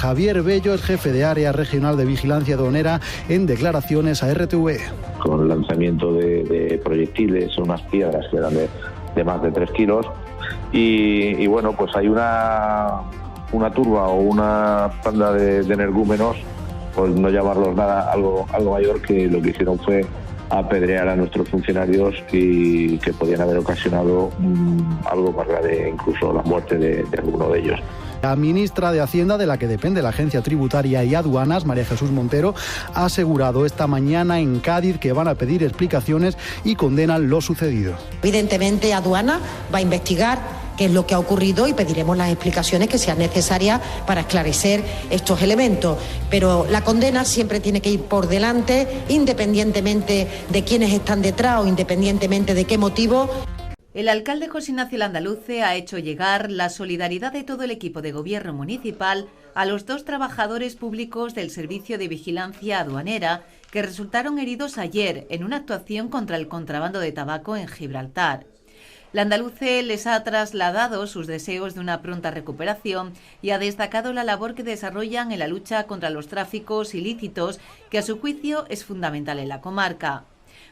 Javier Bello es jefe de área regional de vigilancia aduanera en declaraciones a RTV. Con el lanzamiento de proyectiles, unas piedras que eran de más de 3 kilos y bueno, pues hay una turba o una banda de energúmenos, pues no llamarlos nada, algo mayor, que lo que hicieron fue apedrear a nuestros funcionarios y que podían haber ocasionado algo más grave, incluso la muerte de alguno de ellos. La ministra de Hacienda, de la que depende la Agencia Tributaria y Aduanas, María Jesús Montero, ha asegurado esta mañana en Cádiz que van a pedir explicaciones y condenan lo sucedido. Evidentemente, Aduana va a investigar qué es lo que ha ocurrido y pediremos las explicaciones que sean necesarias para esclarecer estos elementos. Pero la condena siempre tiene que ir por delante, independientemente de quiénes están detrás o independientemente de qué motivo. El alcalde José Ignacio Landaluce ha hecho llegar la solidaridad de todo el equipo de gobierno municipal a los 2 trabajadores públicos del Servicio de Vigilancia Aduanera que resultaron heridos ayer en una actuación contra el contrabando de tabaco en Gibraltar. Landaluce les ha trasladado sus deseos de una pronta recuperación y ha destacado la labor que desarrollan en la lucha contra los tráficos ilícitos, que a su juicio es fundamental en la comarca.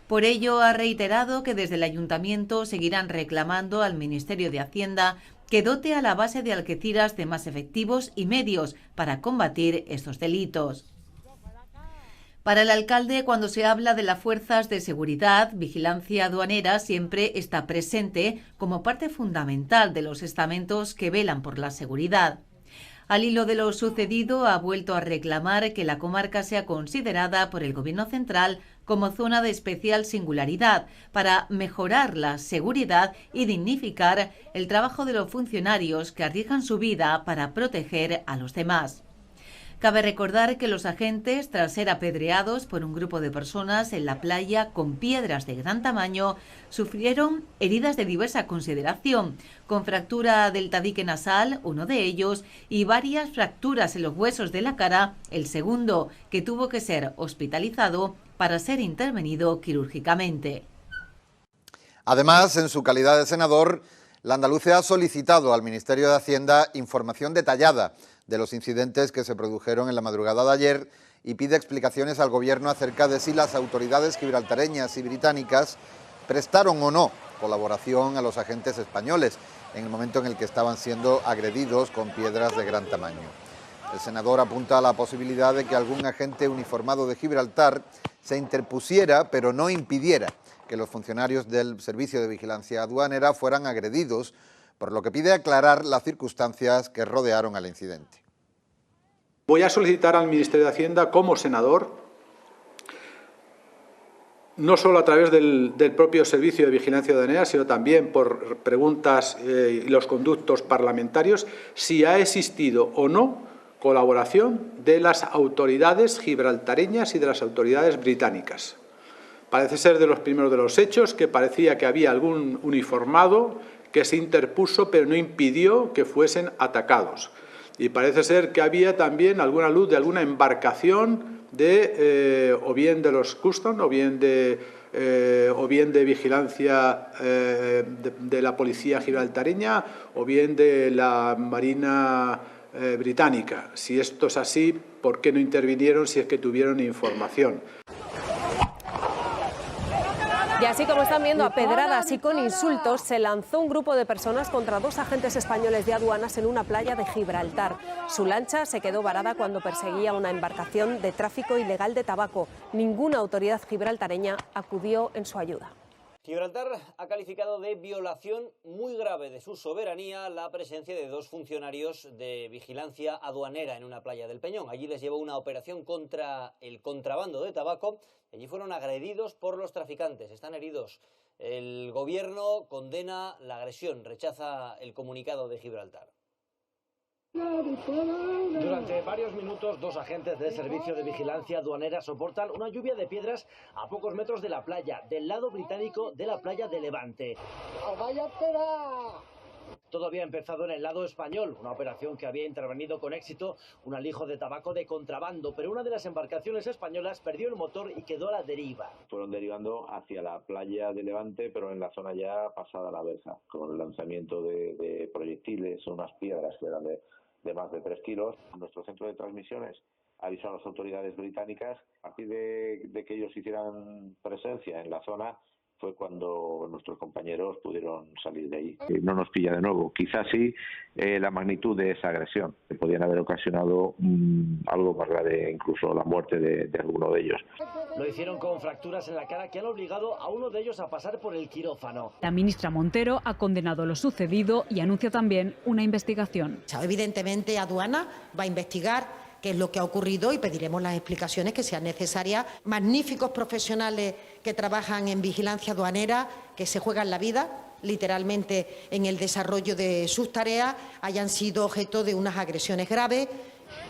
Por ello, ha reiterado que desde el Ayuntamiento seguirán reclamando al Ministerio de Hacienda que dote a la base de Algeciras de más efectivos y medios para combatir estos delitos. Para el alcalde, cuando se habla de las fuerzas de seguridad, vigilancia aduanera siempre está presente como parte fundamental de los estamentos que velan por la seguridad. Al hilo de lo sucedido, ha vuelto a reclamar que la comarca sea considerada por el Gobierno central como zona de especial singularidad para mejorar la seguridad y dignificar el trabajo de los funcionarios que arriesgan su vida para proteger a los demás. Cabe recordar que los agentes, tras ser apedreados por un grupo de personas en la playa con piedras de gran tamaño, sufrieron heridas de diversa consideración, con fractura del tabique nasal, uno de ellos, y varias fracturas en los huesos de la cara, el segundo, que tuvo que ser hospitalizado para ser intervenido quirúrgicamente. Además, en su calidad de senador, Landaluce ha solicitado al Ministerio de Hacienda información detallada de los incidentes que se produjeron en la madrugada de ayer y pide explicaciones al Gobierno acerca de si las autoridades gibraltareñas y británicas prestaron o no colaboración a los agentes españoles en el momento en el que estaban siendo agredidos con piedras de gran tamaño. El senador apunta a la posibilidad de que algún agente uniformado de Gibraltar se interpusiera, pero no impidiera que los funcionarios del Servicio de Vigilancia Aduanera fueran agredidos, por lo que pide aclarar las circunstancias que rodearon al incidente. Voy a solicitar al Ministerio de Hacienda, como senador, no solo a través del propio Servicio de Vigilancia Aduanera, sino también por preguntas y los conductos parlamentarios, si ha existido o no colaboración de las autoridades gibraltareñas y de las autoridades británicas. Parece ser de los primeros de los hechos que parecía que había algún uniformado que se interpuso pero no impidió que fuesen atacados. Y parece ser que había también alguna luz de alguna embarcación o bien de los Customs o bien de vigilancia de la policía gibraltareña o bien de la Marina británica. Si esto es así, ¿por qué no intervinieron si es que tuvieron información? Y así como están viendo, a pedradas y con insultos, se lanzó un grupo de personas contra 2 agentes españoles de aduanas en una playa de Gibraltar. Su lancha se quedó varada cuando perseguía una embarcación de tráfico ilegal de tabaco. Ninguna autoridad gibraltareña acudió en su ayuda. Gibraltar ha calificado de violación muy grave de su soberanía la presencia de 2 funcionarios de vigilancia aduanera en una playa del Peñón. Allí les llevó una operación contra el contrabando de tabaco. Allí fueron agredidos por los traficantes, están heridos. El gobierno condena la agresión, rechaza el comunicado de Gibraltar. Durante varios minutos, 2 agentes del Servicio de Vigilancia Aduanera soportan una lluvia de piedras a pocos metros de la playa, del lado británico de la playa de Levante. Todo había empezado en el lado español, una operación que había intervenido con éxito un alijo de tabaco de contrabando, pero una de las embarcaciones españolas perdió el motor y quedó a la deriva. Fueron derivando hacia la playa de Levante, pero en la zona ya pasada la verja, con el lanzamiento de proyectiles, unas piedras que eran de más de 3 kilos. Nuestro centro de transmisiones avisó a las autoridades británicas. A partir de que ellos hicieran presencia en la zona fue cuando nuestros compañeros pudieron salir de ahí. No nos pilla de nuevo. Quizás sí la magnitud de esa agresión, que podían haber ocasionado algo más grave, incluso la muerte de alguno de ellos. Lo hicieron con fracturas en la cara que han obligado a uno de ellos a pasar por el quirófano. La ministra Montero ha condenado lo sucedido y anuncia también una investigación. Evidentemente, Aduana va a investigar qué es lo que ha ocurrido y pediremos las explicaciones que sean necesarias. Magníficos profesionales que trabajan en vigilancia aduanera, que se juegan la vida, literalmente, en el desarrollo de sus tareas, hayan sido objeto de unas agresiones graves.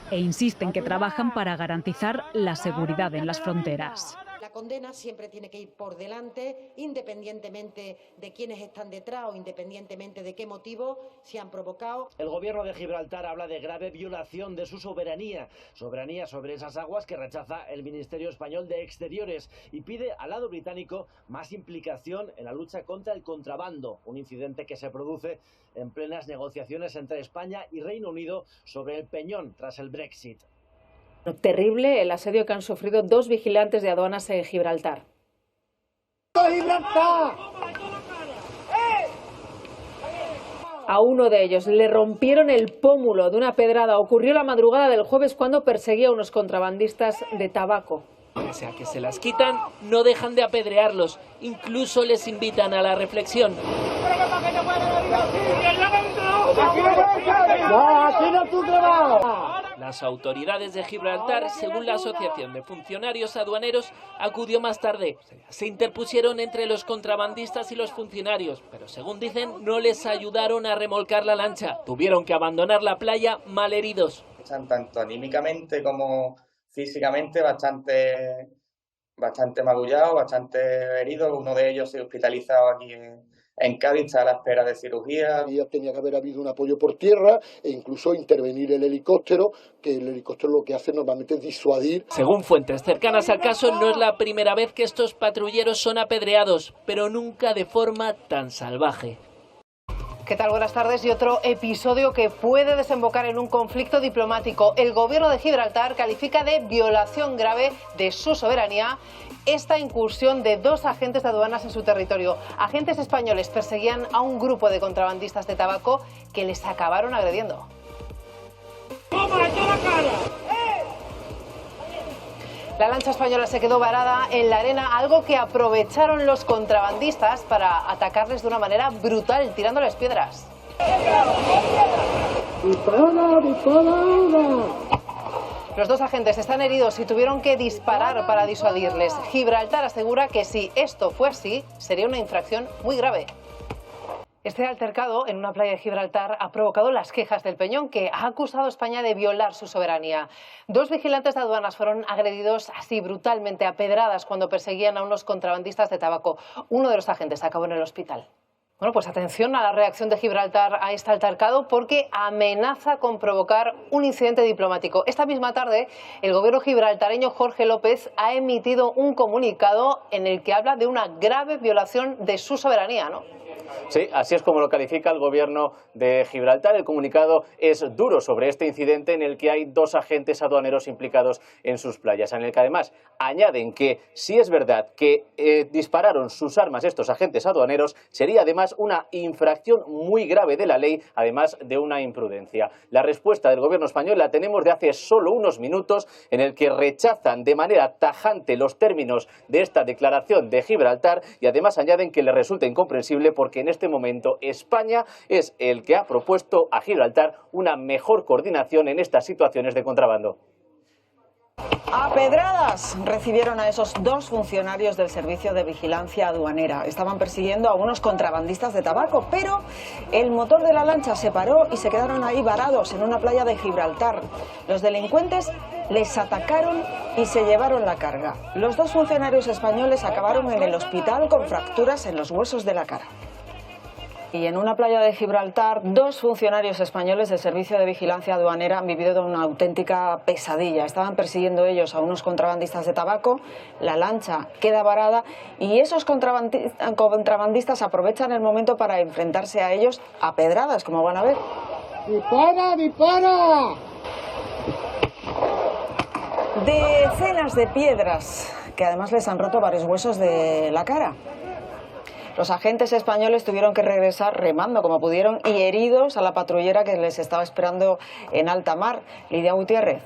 E insisten que trabajan para garantizar la seguridad en las fronteras. La condena siempre tiene que ir por delante, independientemente de quiénes están detrás o independientemente de qué motivo se han provocado. El gobierno de Gibraltar habla de grave violación de su soberanía sobre esas aguas que rechaza el Ministerio Español de Exteriores y pide al lado británico más implicación en la lucha contra el contrabando, un incidente que se produce en plenas negociaciones entre España y Reino Unido sobre el Peñón tras el Brexit. Terrible el asedio que han sufrido 2 vigilantes de aduanas en Gibraltar. A uno de ellos le rompieron el pómulo de una pedrada. Ocurrió la madrugada del jueves cuando perseguía a unos contrabandistas de tabaco. Pese a que se las quitan, no dejan de apedrearlos. Incluso les invitan a la reflexión. Las autoridades de Gibraltar, según la Asociación de Funcionarios Aduaneros, acudió más tarde. Se interpusieron entre los contrabandistas y los funcionarios, pero según dicen, no les ayudaron a remolcar la lancha. Tuvieron que abandonar la playa malheridos. Están tanto anímicamente como físicamente bastante magullados, bastante heridos. Uno de ellos se ha hospitalizado aquí en Cádiz, está a la espera de cirugía. Y tenía que haber habido un apoyo por tierra e incluso intervenir el helicóptero, que el helicóptero lo que hace normalmente es disuadir. Según fuentes cercanas al caso, no es la primera vez que estos patrulleros son apedreados, pero nunca de forma tan salvaje. ¿Qué tal? Buenas tardes. Y otro episodio que puede desembocar en un conflicto diplomático. El gobierno de Gibraltar califica de violación grave de su soberanía esta incursión de 2 agentes de aduanas en su territorio. Agentes españoles perseguían a un grupo de contrabandistas de tabaco que les acabaron agrediendo. La lancha española se quedó varada en la arena, algo que aprovecharon los contrabandistas para atacarles de una manera brutal, tirándoles piedras. Los 2 agentes están heridos y tuvieron que disparar para disuadirles. Gibraltar asegura que si esto fue así, sería una infracción muy grave. Este altercado en una playa de Gibraltar ha provocado las quejas del Peñón, que ha acusado a España de violar su soberanía. 2 vigilantes de aduanas fueron agredidos así brutalmente a pedradas cuando perseguían a unos contrabandistas de tabaco. Uno de los agentes acabó en el hospital. Bueno, pues atención a la reacción de Gibraltar a este altercado, porque amenaza con provocar un incidente diplomático. Esta misma tarde, el gobierno gibraltareño Jorge López ha emitido un comunicado en el que habla de una grave violación de su soberanía, ¿no? Sí, así es como lo califica el gobierno de Gibraltar. El comunicado es duro sobre este incidente en el que hay 2 agentes aduaneros implicados en sus playas, en el que además añaden que si es verdad que dispararon sus armas estos agentes aduaneros, sería además una infracción muy grave de la ley, además de una imprudencia. La respuesta del gobierno español la tenemos de hace solo unos minutos, en el que rechazan de manera tajante los términos de esta declaración de Gibraltar y además añaden que le resulta incomprensible porque en este momento España es el que ha propuesto a Gibraltar una mejor coordinación en estas situaciones de contrabando. A pedradas recibieron a esos 2 funcionarios del Servicio de Vigilancia Aduanera. Estaban persiguiendo a unos contrabandistas de tabaco, pero el motor de la lancha se paró y se quedaron ahí varados en una playa de Gibraltar. Los delincuentes les atacaron y se llevaron la carga. Los 2 funcionarios españoles acabaron en el hospital con fracturas en los huesos de la cara. Y en una playa de Gibraltar, 2 funcionarios españoles del Servicio de Vigilancia Aduanera han vivido una auténtica pesadilla. Estaban persiguiendo ellos a unos contrabandistas de tabaco, la lancha queda varada y esos contrabandistas aprovechan el momento para enfrentarse a ellos a pedradas, como van a ver. ¡Dispara, dispara! Decenas de piedras, que además les han roto varios huesos de la cara. Los agentes españoles tuvieron que regresar remando como pudieron y heridos a la patrullera que les estaba esperando en alta mar. Lidia Gutiérrez.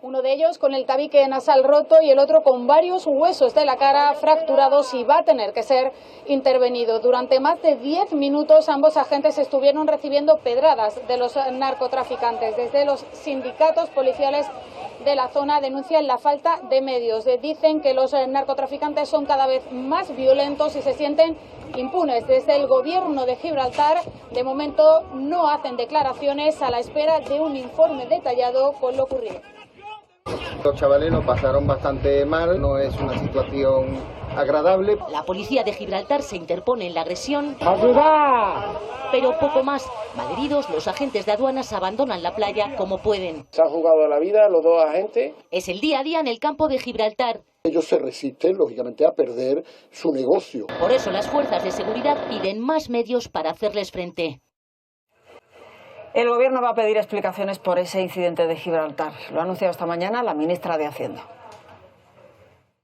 Uno de ellos con el tabique nasal roto y el otro con varios huesos de la cara fracturados y va a tener que ser intervenido. Durante más de 10 minutos ambos agentes estuvieron recibiendo pedradas de los narcotraficantes. Desde los sindicatos policiales de la zona denuncian la falta de medios. Dicen que los narcotraficantes son cada vez más violentos y se sienten impunes. Desde el gobierno de Gibraltar, de momento, no hacen declaraciones a la espera de un informe detallado con lo ocurrido. Los chavales lo pasaron bastante mal, no es una situación agradable. La policía de Gibraltar se interpone en la agresión. ¡Ayuda! Pero poco más. Malheridos, los agentes de aduanas abandonan la playa como pueden. Se han jugado la vida los dos agentes. Es el día a día en el campo de Gibraltar. Ellos se resisten, lógicamente, a perder su negocio. Por eso las fuerzas de seguridad piden más medios para hacerles frente. El gobierno va a pedir explicaciones por ese incidente de Gibraltar. Lo ha anunciado esta mañana la ministra de Hacienda.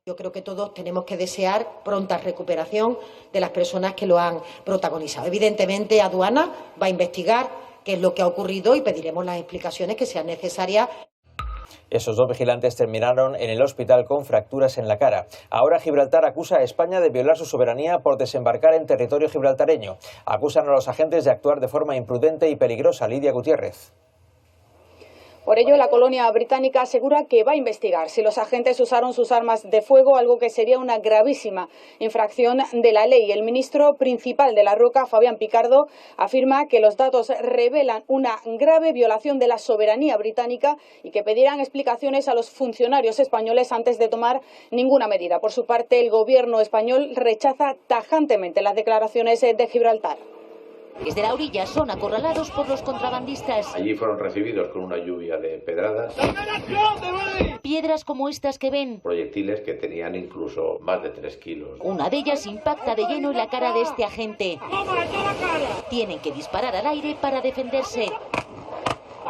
Yo creo que todos tenemos que desear pronta recuperación de las personas que lo han protagonizado. Evidentemente, aduana va a investigar qué es lo que ha ocurrido y pediremos las explicaciones que sean necesarias. Esos dos vigilantes terminaron en el hospital con fracturas en la cara. Ahora Gibraltar acusa a España de violar su soberanía por desembarcar en territorio gibraltareño. Acusan a los agentes de actuar de forma imprudente y peligrosa. Lidia Gutiérrez. Por ello, la colonia británica asegura que va a investigar si los agentes usaron sus armas de fuego, algo que sería una gravísima infracción de la ley. El ministro principal de la Roca, Fabián Picardo, afirma que los datos revelan una grave violación de la soberanía británica y que pedirán explicaciones a los funcionarios españoles antes de tomar ninguna medida. Por su parte, el gobierno español rechaza tajantemente las declaraciones de Gibraltar. Desde la orilla son acorralados por los contrabandistas. Allí fueron recibidos con una lluvia de pedradas. Piedras como estas que ven. Proyectiles que tenían incluso más de 3 kilos. Una de ellas impacta de lleno en la cara de este agente. Tienen que disparar al aire para defenderse.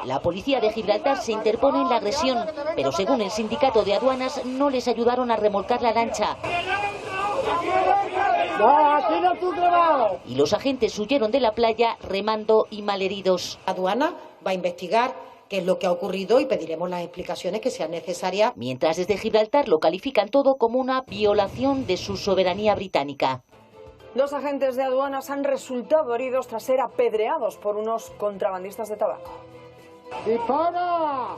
La policía de Gibraltar se interpone en la agresión, pero según el sindicato de aduanas no les ayudaron a remolcar la lancha. ¡No, aquí no es tu trabajo! Y los agentes huyeron de la playa remando y malheridos. Aduana va a investigar qué es lo que ha ocurrido y pediremos las explicaciones que sean necesarias. Mientras desde Gibraltar lo califican todo como una violación de su soberanía británica. Dos agentes de aduanas han resultado heridos tras ser apedreados por unos contrabandistas de tabaco. ¡Dispara!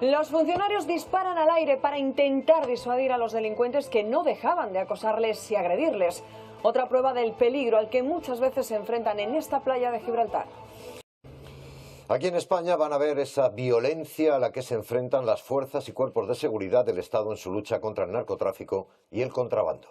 Los funcionarios disparan al aire para intentar disuadir a los delincuentes que no dejaban de acosarles y agredirles. Otra prueba del peligro al que muchas veces se enfrentan en esta playa de Gibraltar. Aquí en España van a ver esa violencia a la que se enfrentan las fuerzas y cuerpos de seguridad del Estado en su lucha contra el narcotráfico y el contrabando.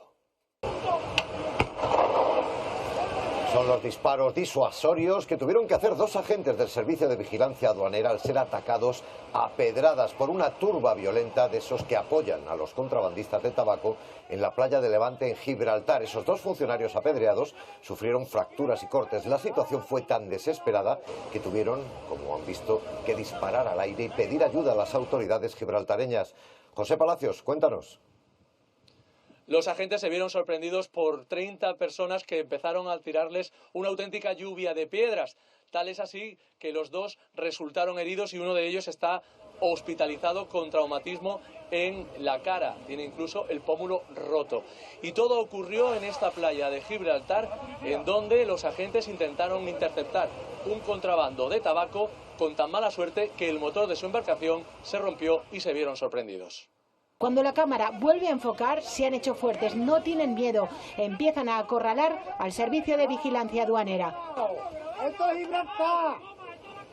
Son los disparos disuasorios que tuvieron que hacer dos agentes del Servicio de Vigilancia Aduanera al ser atacados a pedradas por una turba violenta de esos que apoyan a los contrabandistas de tabaco en la playa de Levante, en Gibraltar. Esos dos funcionarios apedreados sufrieron fracturas y cortes. La situación fue tan desesperada que tuvieron, como han visto, que disparar al aire y pedir ayuda a las autoridades gibraltareñas. José Palacios, cuéntanos. Los agentes se vieron sorprendidos por 30 personas que empezaron a tirarles una auténtica lluvia de piedras. Tal es así que los dos resultaron heridos y uno de ellos está hospitalizado con traumatismo en la cara. Tiene incluso el pómulo roto. Y todo ocurrió en esta playa de Gibraltar, en donde los agentes intentaron interceptar un contrabando de tabaco con tan mala suerte que el motor de su embarcación se rompió y se vieron sorprendidos. Cuando la cámara vuelve a enfocar, se han hecho fuertes, no tienen miedo, empiezan a acorralar al Servicio de Vigilancia Aduanera. ¡Esto es Gibraltar!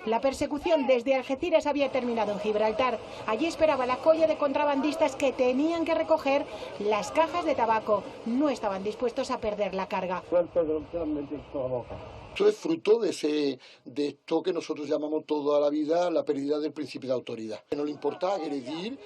La persecución desde Algeciras había terminado en Gibraltar. Allí esperaba la colla de contrabandistas que tenían que recoger las cajas de tabaco. No estaban dispuestos a perder la carga. Suerte de lo que han metido en la boca. Esto es fruto de esto que nosotros llamamos toda la vida la pérdida del principio de autoridad. No le importa agredir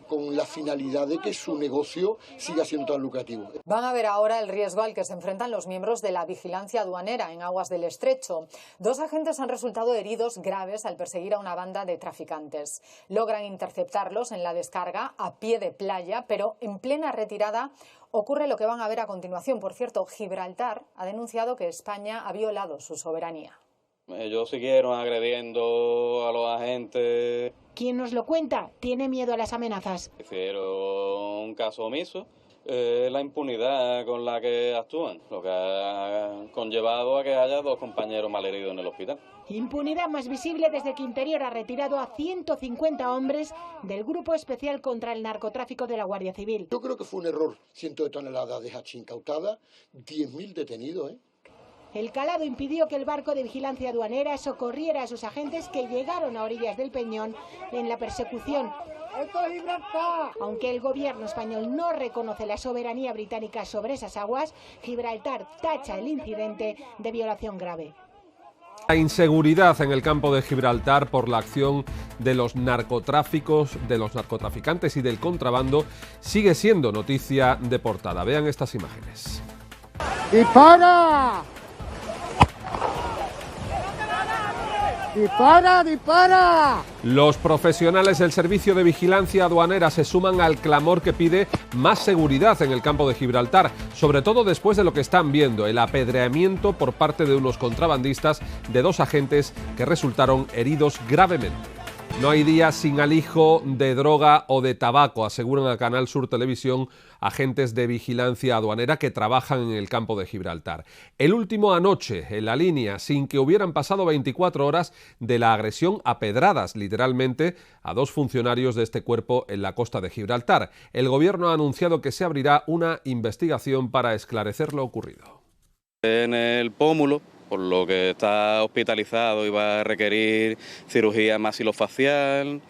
con la finalidad de que su negocio siga siendo tan lucrativo. Van a ver ahora el riesgo al que se enfrentan los miembros de la vigilancia aduanera en aguas del Estrecho. 2 agentes han resultado heridos graves al perseguir a una banda de traficantes. Logran interceptarlos en la descarga a pie de playa, pero en plena retirada ocurre lo que van a ver a continuación. Por cierto, Gibraltar ha denunciado que España ha violado su soberanía. Ellos siguieron agrediendo a los agentes. ¿Quién nos lo cuenta? ¿Tiene miedo a las amenazas? Hicieron un caso omiso. La impunidad con la que actúan, lo que ha conllevado a que haya 2 compañeros malheridos en el hospital. Impunidad más visible desde que Interior ha retirado a 150 hombres del Grupo Especial contra el Narcotráfico de la Guardia Civil. Yo creo que fue un error. 100 toneladas de hachís incautadas, 10.000 detenidos. El calado impidió que el barco de vigilancia aduanera socorriera a sus agentes que llegaron a orillas del Peñón en la persecución. ¡Esto es Gibraltar! Aunque el gobierno español no reconoce la soberanía británica sobre esas aguas, Gibraltar tacha el incidente de violación grave. La inseguridad en el campo de Gibraltar por la acción de los narcotraficantes y del contrabando sigue siendo noticia de portada. Vean estas imágenes. ¡Dispara! ¡Dispara, dispara! Los profesionales del Servicio de Vigilancia Aduanera se suman al clamor que pide más seguridad en el campo de Gibraltar, sobre todo después de lo que están viendo, el apedreamiento por parte de unos contrabandistas de 2 agentes que resultaron heridos gravemente. No hay día sin alijo de droga o de tabaco, aseguran a Canal Sur Televisión agentes de vigilancia aduanera que trabajan en el campo de Gibraltar. El último anoche, en la línea, sin que hubieran pasado 24 horas de la agresión a pedradas, literalmente, a 2 funcionarios de este cuerpo en la costa de Gibraltar. El gobierno ha anunciado que se abrirá una investigación para esclarecer lo ocurrido. En el pómulo, por lo que está hospitalizado y va a requerir cirugía maxilofacial,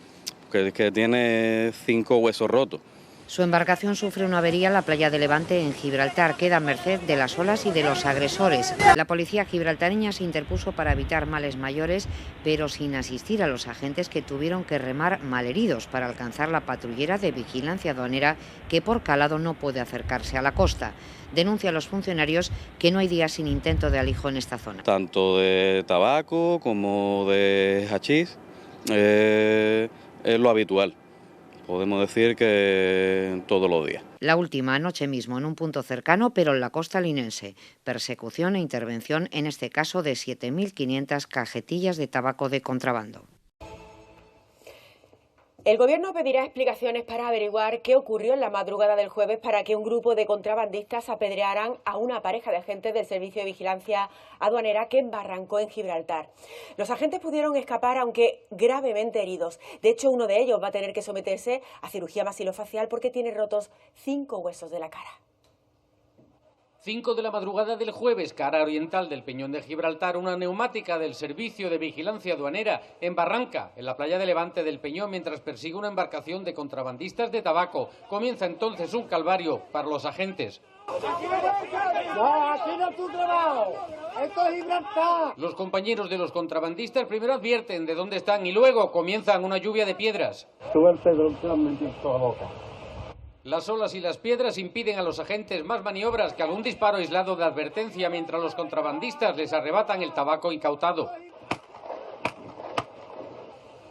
que tiene 5 huesos rotos. Su embarcación sufre una avería en la playa de Levante, en Gibraltar. Queda a merced de las olas y de los agresores. La policía gibraltareña se interpuso para evitar males mayores, pero sin asistir a los agentes que tuvieron que remar malheridos para alcanzar la patrullera de vigilancia aduanera que por calado no puede acercarse a la costa. Denuncia a los funcionarios que no hay día sin intento de alijo en esta zona. Tanto de tabaco como de hachís es lo habitual. Podemos decir que todos los días. La última anoche mismo en un punto cercano, pero en la costa linense. Persecución e intervención, en este caso de 7.500 cajetillas de tabaco de contrabando. El Gobierno pedirá explicaciones para averiguar qué ocurrió en la madrugada del jueves para que un grupo de contrabandistas apedrearan a una pareja de agentes del Servicio de Vigilancia Aduanera que embarrancó en Gibraltar. Los agentes pudieron escapar, aunque gravemente heridos. De hecho, uno de ellos va a tener que someterse a cirugía maxilofacial porque tiene rotos 5 huesos de la cara. 5 de la madrugada del jueves, cara oriental del Peñón de Gibraltar, una neumática del Servicio de Vigilancia Aduanera embarranca en la playa de Levante del Peñón mientras persigue una embarcación de contrabandistas de tabaco. Comienza entonces un calvario para los agentes. No, aquí no es tu trabajo. Esto es Gibraltar. Los compañeros de los contrabandistas primero advierten de dónde están y luego comienzan una lluvia de piedras. Sube el Pedro, te han metido toda la boca. Las olas y las piedras impiden a los agentes más maniobras que algún disparo aislado de advertencia mientras los contrabandistas les arrebatan el tabaco incautado.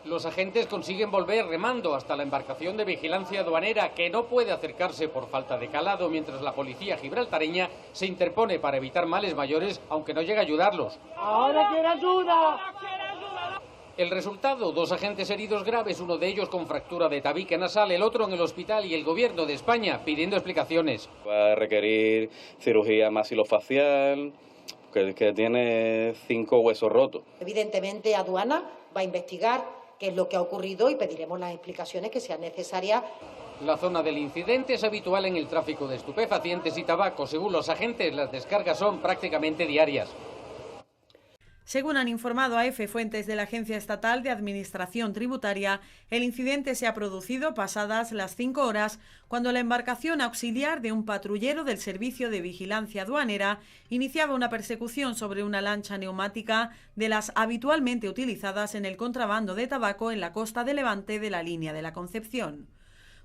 Los agentes consiguen volver remando hasta la embarcación de vigilancia aduanera que no puede acercarse por falta de calado, mientras la policía gibraltareña se interpone para evitar males mayores, aunque no llega a ayudarlos. ¡Ahora quiere ayuda! El resultado, 2 agentes heridos graves, uno de ellos con fractura de tabique nasal, el otro en el hospital y el Gobierno de España pidiendo explicaciones. Va a requerir cirugía maxilofacial, que tiene 5 huesos rotos. Evidentemente, Aduana va a investigar qué es lo que ha ocurrido y pediremos las explicaciones que sean necesarias. La zona del incidente es habitual en el tráfico de estupefacientes y tabaco. Según los agentes, las descargas son prácticamente diarias. Según han informado a EFE fuentes de la Agencia Estatal de Administración Tributaria, el incidente se ha producido pasadas las 5 horas, cuando la embarcación auxiliar de un patrullero del Servicio de Vigilancia Aduanera iniciaba una persecución sobre una lancha neumática de las habitualmente utilizadas en el contrabando de tabaco en la costa de Levante de la Línea de la Concepción.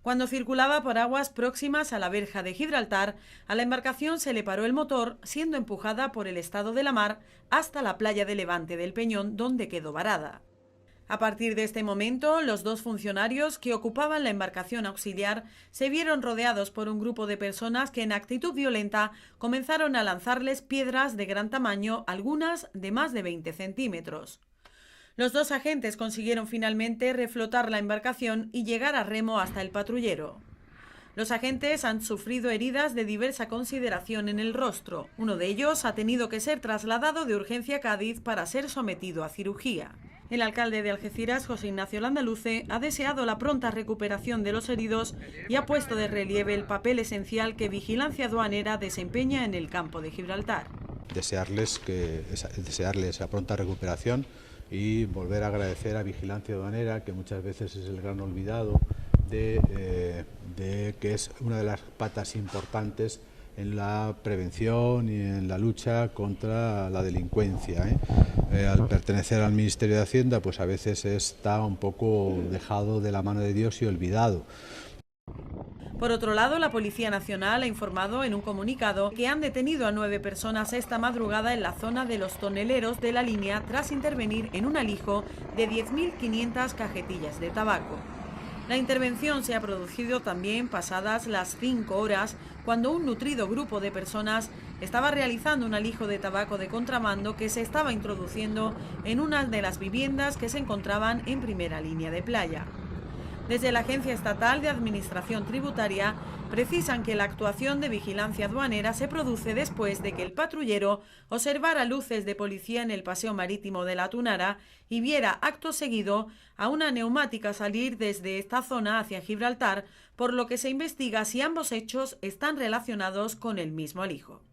Cuando circulaba por aguas próximas a la verja de Gibraltar, a la embarcación se le paró el motor, siendo empujada por el estado de la mar hasta la playa de Levante del Peñón, donde quedó varada. A partir de este momento, los 2 funcionarios que ocupaban la embarcación auxiliar se vieron rodeados por un grupo de personas que en actitud violenta comenzaron a lanzarles piedras de gran tamaño, algunas de más de 20 centímetros. Los 2 agentes consiguieron finalmente reflotar la embarcación y llegar a remo hasta el patrullero. Los agentes han sufrido heridas de diversa consideración en el rostro. Uno de ellos ha tenido que ser trasladado de urgencia a Cádiz para ser sometido a cirugía. El alcalde de Algeciras, José Ignacio Landaluce, ha deseado la pronta recuperación de los heridos y ha puesto de relieve el papel esencial que Vigilancia Aduanera desempeña en el campo de Gibraltar. Desearles la pronta recuperación y volver a agradecer a Vigilancia Aduanera, que muchas veces es el gran olvidado, de que es una de las patas importantes en la prevención y en la lucha contra la delincuencia. Al pertenecer al Ministerio de Hacienda, pues a veces está un poco dejado de la mano de Dios y olvidado. Por otro lado, la Policía Nacional ha informado en un comunicado que han detenido a 9 personas esta madrugada en la zona de los toneleros de la línea tras intervenir en un alijo de 10.500 cajetillas de tabaco. La intervención se ha producido también pasadas las 5 horas, cuando un nutrido grupo de personas estaba realizando un alijo de tabaco de contrabando que se estaba introduciendo en una de las viviendas que se encontraban en primera línea de playa. Desde la Agencia Estatal de Administración Tributaria precisan que la actuación de vigilancia aduanera se produce después de que el patrullero observara luces de policía en el paseo marítimo de la Tunara y viera acto seguido a una neumática salir desde esta zona hacia Gibraltar, por lo que se investiga si ambos hechos están relacionados con el mismo alijo.